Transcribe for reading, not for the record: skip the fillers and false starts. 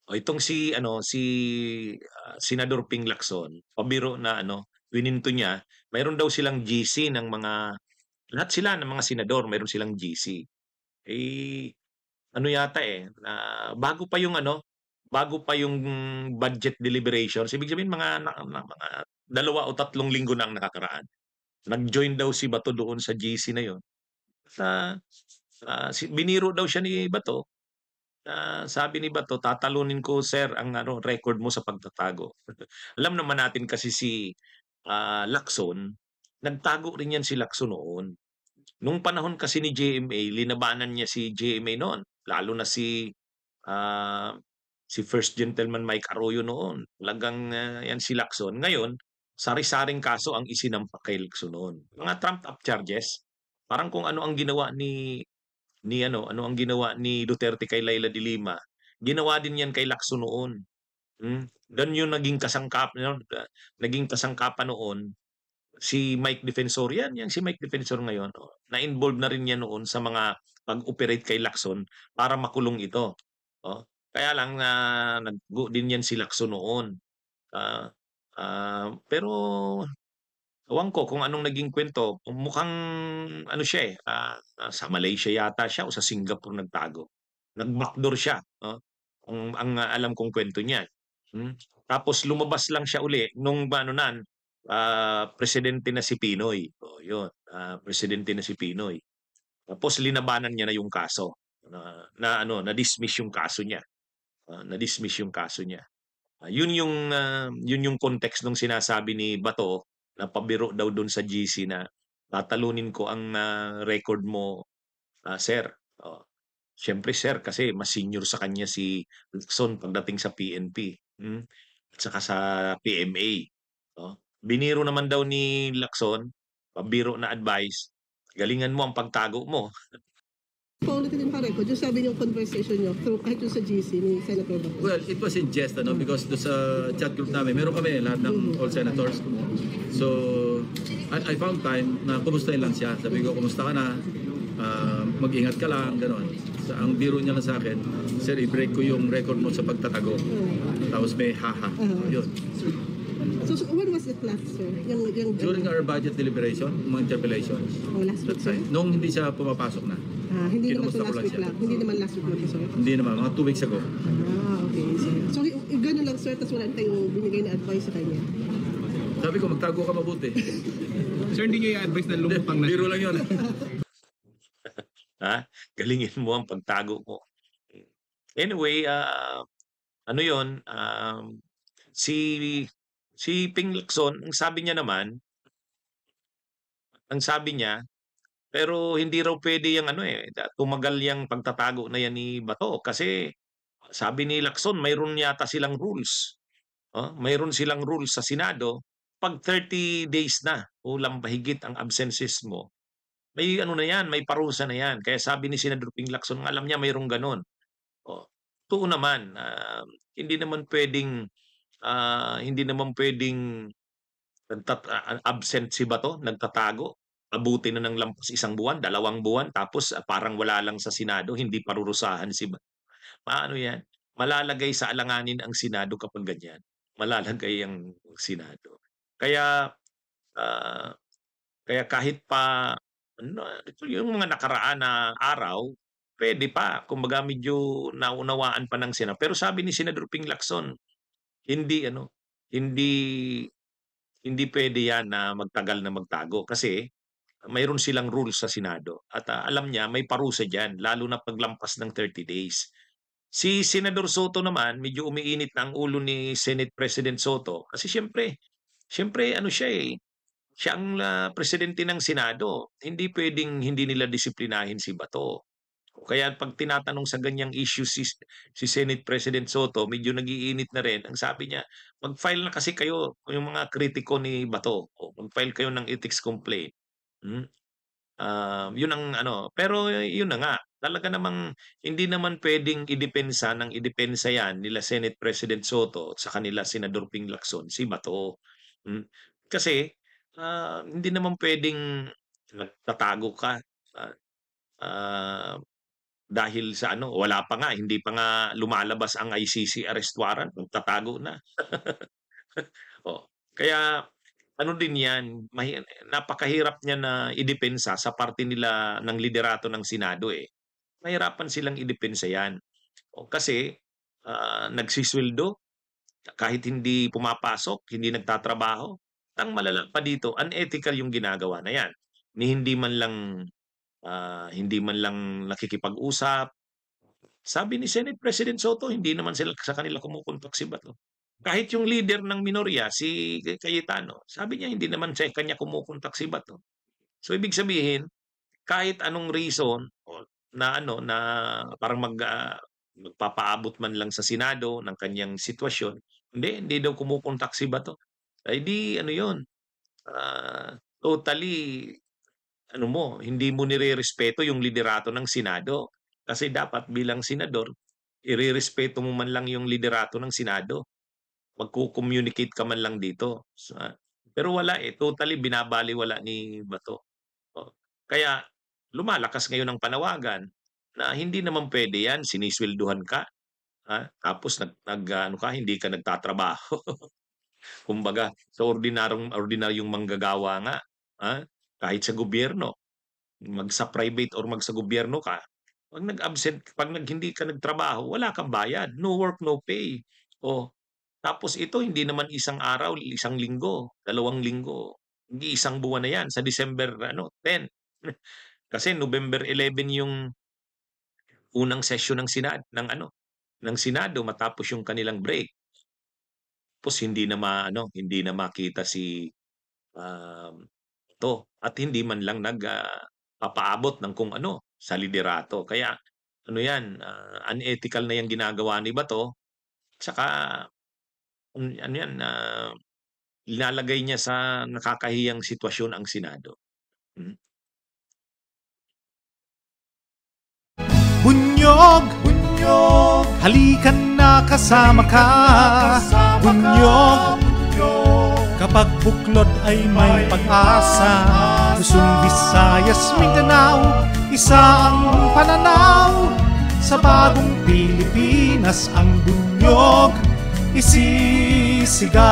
O itong Senador Ping Lacson, pabiro na wininto niya, mayroon daw silang GC ng mga lahat sila ng mga senador, mayroon silang GC. Eh, ano yata bago pa yung budget deliberations, ibig sabihin mga 2 o 3 linggo na ang nakakaraan. Nag-join daw si Bato doon sa GC na yon. Sa biniro daw siya ni Bato. Sabi ni Bato, tatalunin ko sir ang record mo sa pagtatago. Alam naman natin kasi si Lacson, nagtago rin yan si Lacson noon. Nung panahon kasi ni JMA, linabanan niya si JMA noon. Lalo na ah, si First Gentleman Mike Arroyo noon. Talagang yan si Lacson. Ngayon, sari-saring kaso ang isinampak kay Lacson noon. Mga trumped up charges. Parang kung ano ang ginawa ano ang ginawa ni Duterte kay Laila de Lima, ginawa din yan kay Lacson noon. Doon yung naging kasangkapan noon si Mike Defensor yan si Mike Defensor ngayon. Na-involve na rin yan noon sa mga pag-operate kay Lacson para makulong ito. Kaya lang na naggo din yan si Lacson noon. Ah, pero ewan ko kung anong naging kwento. Mukhang siya sa Malaysia yata siya o sa Singapore nagtago. Nag-backdoor siya. Alam kong kwento niya. Tapos lumabas lang siya uli nung presidente na si Pinoy. Yun. Presidente na si Pinoy. Tapos linabanan niya na yung kaso. Na-dismiss yung kaso niya. Na-dismiss yung kaso niya. Yun yung context nung sinasabi ni Bato na pabiro daw doon sa GC na tatalunin ko ang record mo, sir. Siyempre sir kasi mas senior sa kanya si Lacson pagdating sa PNP. At saka sa PMA. Biniro naman daw ni Lacson, pabiro na advice, galingan mo ang pagtago mo. Paulitin din pa record, yung sabi niyong conversation niyo through kahit yung sa GC ni Senator Bato. Well, it was in jest, because do sa chat group namin, meron kami lahat ng all senators. So, I found time na kumustahin lang siya. Sabi ko, kumusta ka na? Mag-ingat ka lang, gano'n. Ang biro niya lang sa akin, sir, i-break ko yung record mo sa pagtatago. Tapos may haha. Yun. So when was it last, sir? During our budget deliberation, mga interpellations. Oh, last week, sir? Nung hindi siya pumapasok na. Hindi naman Kinumusta to ko last week siya. lang. Hindi naman last week lang, sir? Hindi naman, mga 2 weeks ago. Okay, sir. So gano'n lang, sir, tapos wala tayong binigay na advice sa kanya? Sabi ko, magtago ka mabuti. Sir, hindi nyo i-advise na lumupang na. Biro lang yun. Galingin mo ang pagtago mo. Anyway, ano yun, si Ping Lacson, ang sabi niya, pero hindi raw pwede yung tumagal yung pagtatago na yan ni Bato kasi sabi ni Lacson, mayroon yata silang rules. Mayroon silang rules sa Senado, pag 30 days na o lampahigit ang absences mo, may na yan, may parusa na yan. Kaya sabi ni Senador Ping Lacson, alam niya mayroong ganon. Totoo naman, hindi naman pwedeng absent si Bato, nagtatago. Abuti na ng lampas 1 buwan, 2 buwan, tapos parang wala lang sa Senado, hindi parurusahan si Bato. Paano yan? Malalagay sa alanganin ang Senado kapag ganyan. Malalagay ang Senado. Kaya ah, kaya kahit pa yung mga nakaraan na araw, pwede pa. Kumbaga medyo naunawaan pa ng Senado. Pero sabi ni Senador Ping Lacson, hindi hindi hindi pwede yan na magtagal na magtago kasi mayroon silang rules sa Senado at alam niya may parusa diyan lalo na paglampas ng 30 days. Si Senador Soto naman medyo umiinit na ang ulo ni Senate President Soto kasi siyempre siya siya ang presidente ng Senado. Hindi pwedeng hindi nila disiplinahin si Bato. Kaya pag tinatanong sa ganyang issue si Senate President Soto, medyo nagiinit na rin. Ang sabi niya, mag-file na kasi kayo, yung mga kritiko ni Bato, o mag-file kayo ng ethics complaint. Hmm? Yun ang pero yun na nga, talaga namang hindi naman pwedeng idepensa yan nila Senate President Soto at sa kanila Senador Ping Lacson, si Bato. Hmm? Kasi hindi naman pwedeng nagtatago ka. Ah, ah, dahil sa ano, wala pa nga, hindi pa nga lumalabas ang ICC arrest warrant, magtatago na. Oh, kaya ano din 'yan, napakahirap niya na idepensa sa parte nila ng liderato ng Senado, eh. Mahirapan silang idepensa 'yan. O kasi, nagsisweldo kahit hindi pumapasok, hindi nagtatrabaho. Ang malala pa dito, unethical yung ginagawa na 'yan, ni hindi man lang nakikipag-usap. Sabi ni Senate President Soto, hindi naman sila sa kanila kumukontak si Bato. Kahit yung leader ng minorya, si Cayetano, sabi niya hindi naman sa kanya kumukontak si Bato. So ibig sabihin, kahit anong reason na ano na parang magpapaabot man lang sa Senado ng kanyang sitwasyon, hindi daw kumukontak si Bato. Ay di ano 'yun, totally ano mo, hindi mo nirerespeto yung liderato ng Senado. Kasi dapat bilang senador, irerespeto mo man lang yung liderato ng Senado. Magko-communicate ka man lang dito. Pero wala eh, totally binabalewala ni Bato. Oh. Kaya lumalakas ngayon ang panawagan na hindi naman pwede yan, siniswelduhan ka. Tapos ano ka, hindi ka nagtatrabaho. Kumbaga, sa ordinaryong manggagawa nga, kahit sa gobyerno, sa private or sa gobyerno ka, pag nag-absent, hindi ka nagtrabaho, wala kang bayad. No work, no pay. O, tapos ito, hindi naman isang araw, isang linggo, 2 linggo. Hindi isang buwan na yan. Sa December 10. Kasi November 11 yung unang session ng Senado matapos yung kanilang break. Tapos hindi na makita si to at hindi man lang papaabot ng kung ano sa liderato. Kaya ano 'yan, unethical na 'yang ginagawa ni Bato. Tsaka ano 'yan, ilalagay niya sa nakakahiyang sitwasyon ang Senado. Bunyog, bunyog, halikan na kasama ka. Bunyog, kapag buklod ay may pag-asa. Luzon, Visayas, Mindanao, isa ang pananaw. Sa bagong Pilipinas ang bunyog isisigaw.